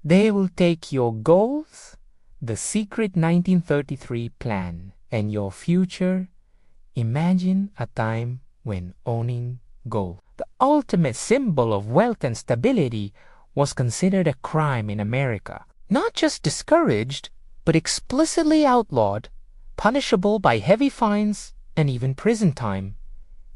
They will take your goals, the secret 1933 plan, and your future. Imagine a time when owning gold, the ultimate symbol of wealth and stability, was considered a crime in America. Not just discouraged, but explicitly outlawed, punishable by heavy fines and even prison time.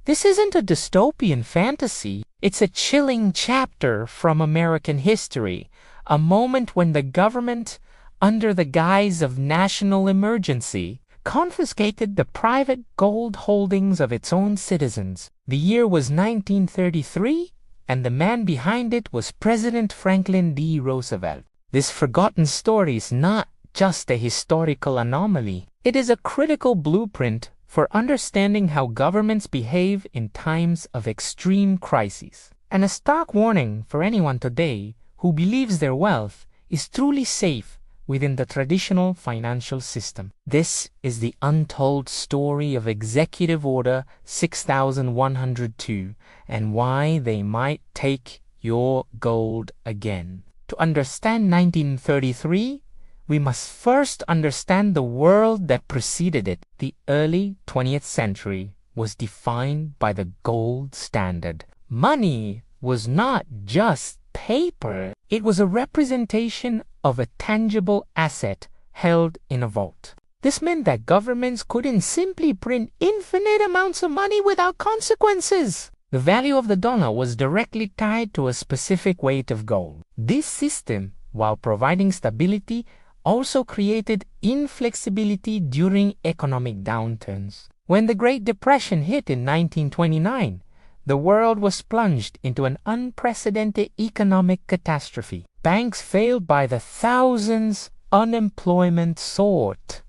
This isn't a dystopian fantasy. It's a chilling chapter from American history, a moment when the government, under the guise of national emergency, confiscated the private gold holdings of its own citizens. The year was 1933, and the man behind it was President Franklin D. Roosevelt. This forgotten story is not just a historical anomaly. It is a critical blueprint for understanding how governments behave in times of extreme crises, and a stark warning for anyone today who believes their wealth is truly safe within the traditional financial system. This is the untold story of Executive Order 6102 and why they might take your gold again. To understand 1933, we must first understand the world that preceded it. The early 20th century was defined by the gold standard. Money was not just paper. It was a representation of a tangible asset held in a vault. This meant that governments couldn't simply print infinite amounts of money without consequences. The value of the dollar was directly tied to a specific weight of gold. This system, while providing stability, also created inflexibility during economic downturns. When the Great Depression hit in 1929, the world was plunged into an unprecedented economic catastrophe. Banks failed by the thousands, unemployment soared,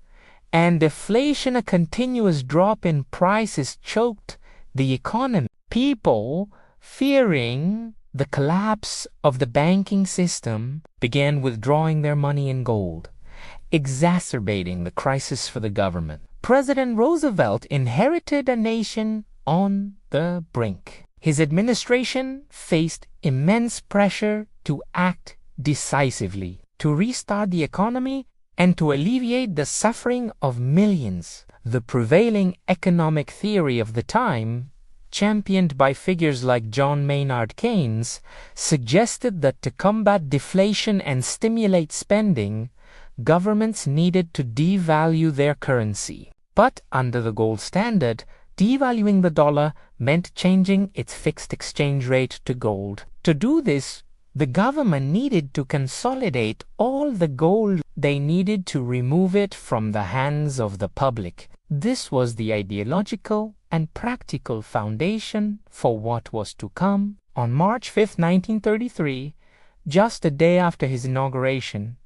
and deflation, a continuous drop in prices, choked the economy. People, fearing the collapse of the banking system, began withdrawing their money in gold, exacerbating the crisis for the government. President Roosevelt inherited a nation on the brink. His administration faced immense pressure to act decisively, to restart the economy, and to alleviate the suffering of millions. The prevailing economic theory of the time, championed by figures like John Maynard Keynes, suggested that to combat deflation and stimulate spending, governments needed to devalue their currency. But under the gold standard, devaluing the dollar meant changing its fixed exchange rate to gold. To do this, the government needed to consolidate all the gold they needed to remove it from the hands of the public. This was the ideological and practical foundation for what was to come. On March 5, 1933, just a day after his inauguration,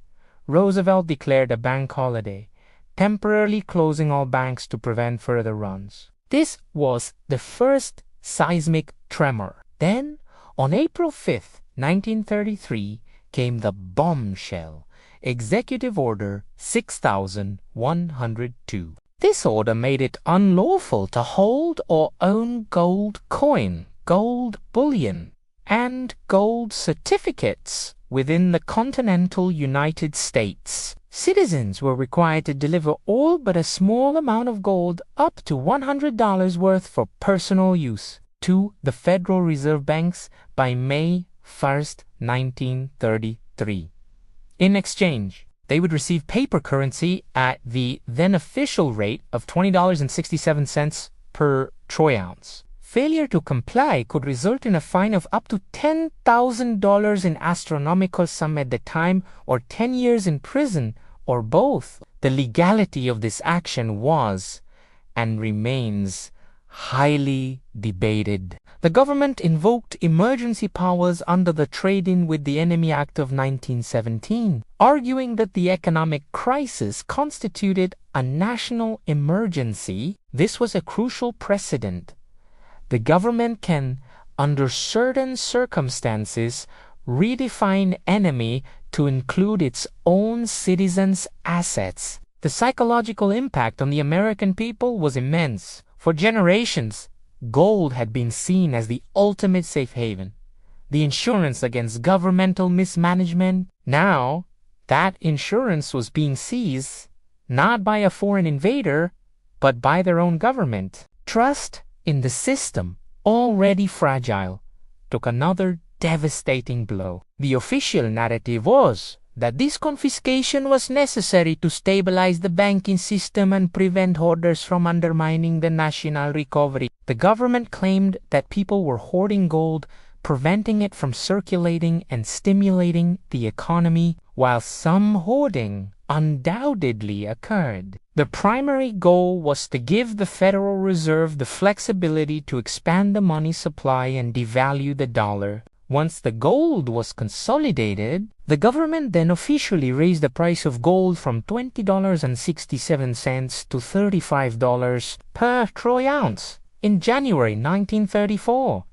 Roosevelt declared a bank holiday, temporarily closing all banks to prevent further runs. This was the first seismic tremor. Then, on April 5, 1933, came the bombshell, Executive Order 6102. This order made it unlawful to hold or own gold coin, gold bullion, and gold certificates within the continental United States. Citizens were required to deliver all but a small amount of gold, up to $100 worth, for personal use to the Federal Reserve banks by May 1st, 1933. In exchange, they would receive paper currency at the then official rate of $20.67 per troy ounce. Failure to comply could result in a fine of up to $10,000, an astronomical sum at the time, or 10 years in prison, or both. The legality of this action was, and remains, highly debated. The government invoked emergency powers under the Trade-in with the Enemy Act of 1917, arguing that the economic crisis constituted a national emergency. This was a crucial precedent. The government can, under certain circumstances, redefine enemy to include its own citizens' assets. The psychological impact on the American people was immense. For generations, gold had been seen as the ultimate safe haven, the insurance against governmental mismanagement, Now, that insurance was being seized not by a foreign invader, but by their own government. Trust in the system, already fragile, took another devastating blow. The official narrative was that this confiscation was necessary to stabilize the banking system and prevent hoarders from undermining the national recovery. The government claimed that people were hoarding gold, preventing it from circulating and stimulating the economy, while some hoarding undoubtedly occurred. The primary goal was to give the Federal Reserve the flexibility to expand the money supply and devalue the dollar. Once the gold was consolidated, the government then officially raised the price of gold from $20.67 to $35 per troy ounce in January 1934.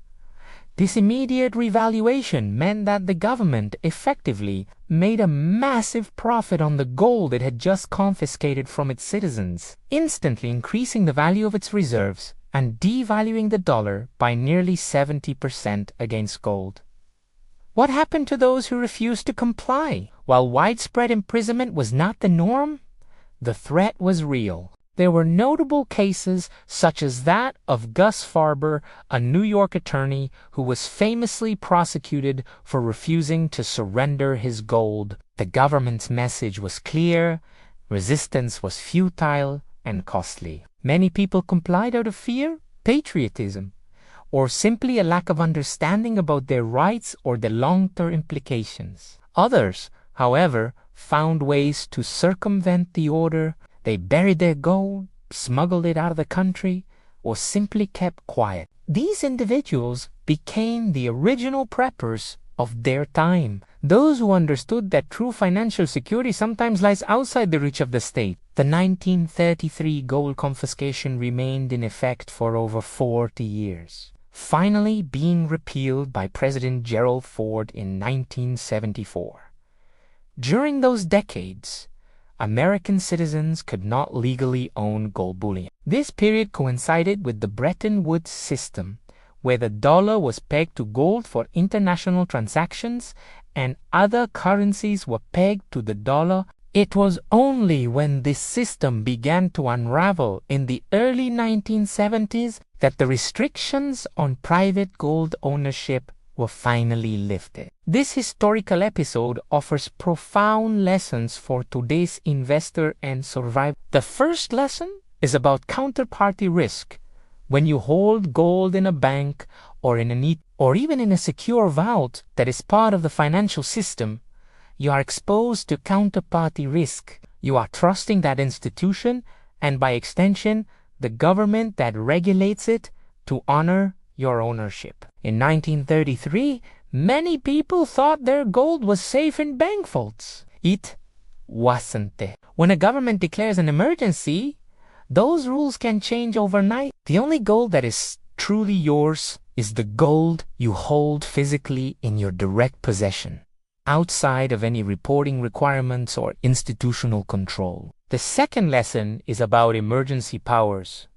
This immediate revaluation meant that the government effectively made a massive profit on the gold it had just confiscated from its citizens, instantly increasing the value of its reserves and devaluing the dollar by nearly 70% against gold. What happened to those who refused to comply? While widespread imprisonment was not the norm, the threat was real. There were notable cases such as that of Gus Farber, a New York attorney who was famously prosecuted for refusing to surrender his gold. The government's message was clear, resistance was futile and costly. Many people complied out of fear, patriotism, or simply a lack of understanding about their rights or the long-term implications. Others, however, found ways to circumvent the order. They buried their gold, smuggled it out of the country, or simply kept quiet. These individuals became the original preppers of their time, those who understood that true financial security sometimes lies outside the reach of the state. The 1933 gold confiscation remained in effect for over 40 years, finally being repealed by President Gerald Ford in 1974. During those decades, American citizens could not legally own gold bullion. This period coincided with the Bretton Woods system, where the dollar was pegged to gold for international transactions and other currencies were pegged to the dollar. It was only when this system began to unravel in the early 1970s that the restrictions on private gold ownership were finally lifted. This historical episode offers profound lessons for today's investor and survivor. The first lesson is about counterparty risk. When you hold gold in a bank or even in a secure vault that is part of the financial system, you are exposed to counterparty risk. You are trusting that institution and by extension, the government that regulates it to honor your ownership. In 1933, many people thought their gold was safe in bank vaults. It wasn't. When a government declares an emergency, those rules can change overnight. The only gold that is truly yours is the gold you hold physically in your direct possession, outside of any reporting requirements or institutional control. The second lesson is about emergency powers.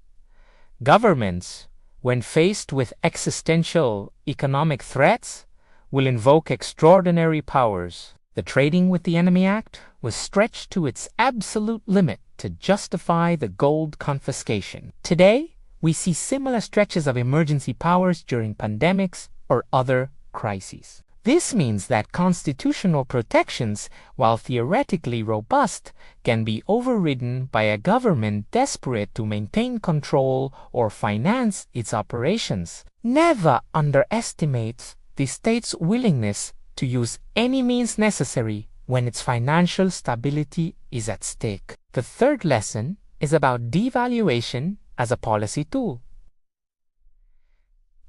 Governments, when faced with existential economic threats, will invoke extraordinary powers. The Trading with the Enemy Act was stretched to its absolute limit to justify the gold confiscation. Today, we see similar stretches of emergency powers during pandemics or other crises. This means that constitutional protections, while theoretically robust, can be overridden by a government desperate to maintain control or finance its operations. Never underestimate the state's willingness to use any means necessary when its financial stability is at stake. The third lesson is about devaluation as a policy tool.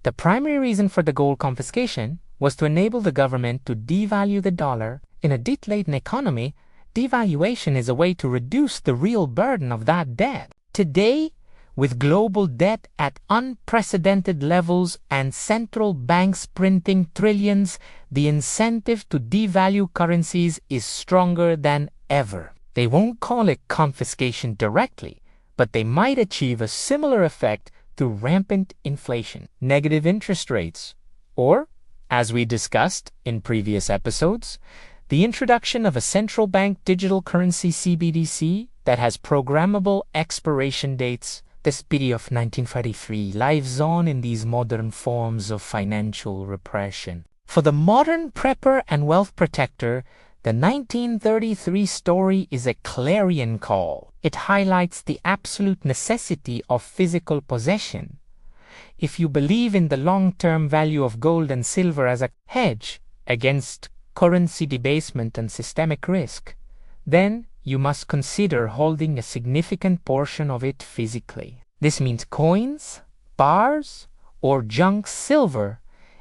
The primary reason for the gold confiscation was to enable the government to devalue the dollar. In a debt-laden economy, devaluation is a way to reduce the real burden of that debt. Today, with global debt at unprecedented levels and central banks printing trillions, the incentive to devalue currencies is stronger than ever. They won't call it confiscation directly, but they might achieve a similar effect through rampant inflation, negative interest rates, or, as we discussed in previous episodes, The introduction of a central bank digital currency CBDC that has programmable expiration dates, the spirit of 1933 lives on in these modern forms of financial repression. For the modern prepper and wealth protector, the 1933 story is a clarion call. It highlights the absolute necessity of physical possession. If you believe in the long-term value of gold and silver as a hedge against currency debasement and systemic risk, then you must consider holding a significant portion of it physically. This means coins, bars, or junk silver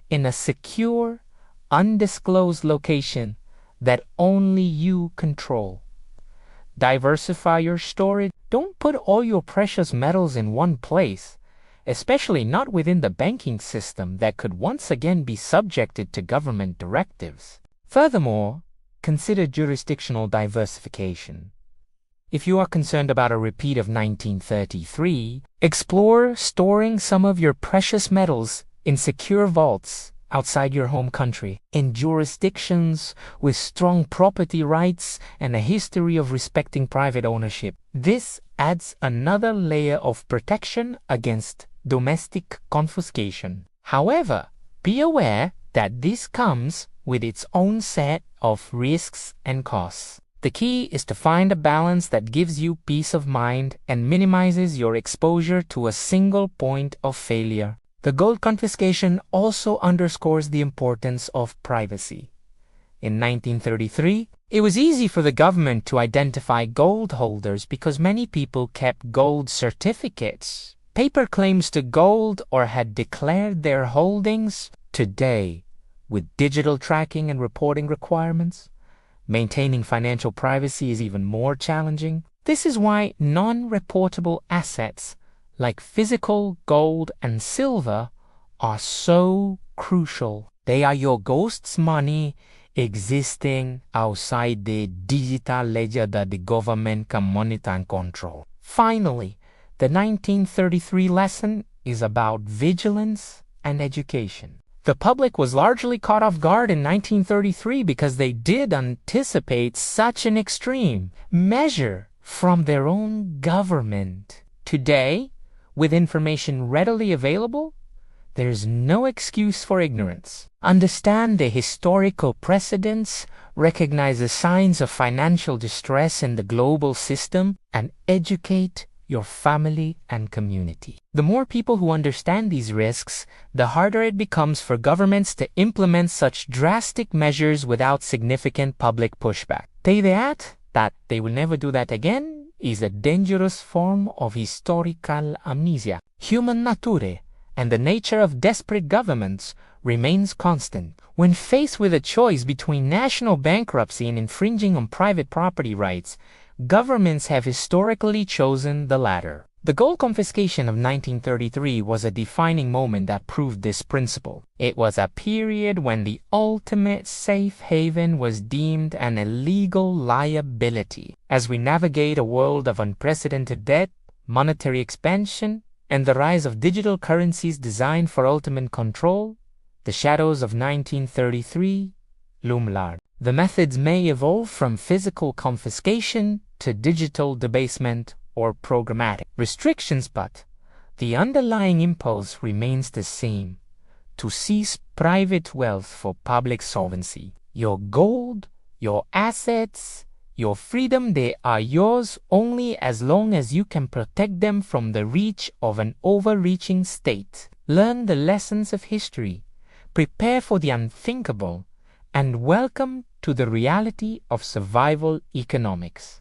in a secure, undisclosed location that only you control. Diversify your storage. Don't put all your precious metals in one place, especially not within the banking system that could once again be subjected to government directives. Furthermore, consider jurisdictional diversification. If you are concerned about a repeat of 1933, explore storing some of your precious metals in secure vaults outside your home country, in jurisdictions with strong property rights and a history of respecting private ownership. This adds another layer of protection against domestic confiscation. However, be aware that this comes with its own set of risks and costs. The key is to find a balance that gives you peace of mind and minimizes your exposure to a single point of failure. The gold confiscation also underscores the importance of privacy. In 1933, it was easy for the government to identify gold holders because many people kept gold certificates, paper claims to gold, or had declared their holdings. Today, with digital tracking and reporting requirements, maintaining financial privacy is even more challenging. This is why non-reportable assets like physical gold and silver are so crucial. They are your ghost's money existing outside the digital ledger that the government can monitor and control. Finally, the 1933 lesson is about vigilance and education. The public was largely caught off guard in 1933 because they did anticipate such an extreme measure from their own government. Today, with information readily available, there is no excuse for ignorance. Understand the historical precedents, recognize the signs of financial distress in the global system, and educate your family and community. The more people who understand these risks, the harder it becomes for governments to implement such drastic measures without significant public pushback. That they will never do that again is a dangerous form of historical amnesia. Human nature and the nature of desperate governments remains constant. When faced with a choice between national bankruptcy and infringing on private property rights, governments have historically chosen the latter. The gold confiscation of 1933 was a defining moment that proved this principle. It was a period when the ultimate safe haven was deemed an illegal liability. As we navigate a world of unprecedented debt, monetary expansion, and the rise of digital currencies designed for ultimate control, the shadows of 1933 loom large. The methods may evolve from physical confiscation to digital debasement or programmatic restrictions, but the underlying impulse remains the same: to seize private wealth for public solvency. Your gold, your assets, your freedom, they are yours only as long as you can protect them from the reach of an overreaching state. Learn the lessons of history, prepare for the unthinkable, and welcome to the reality of survival economics.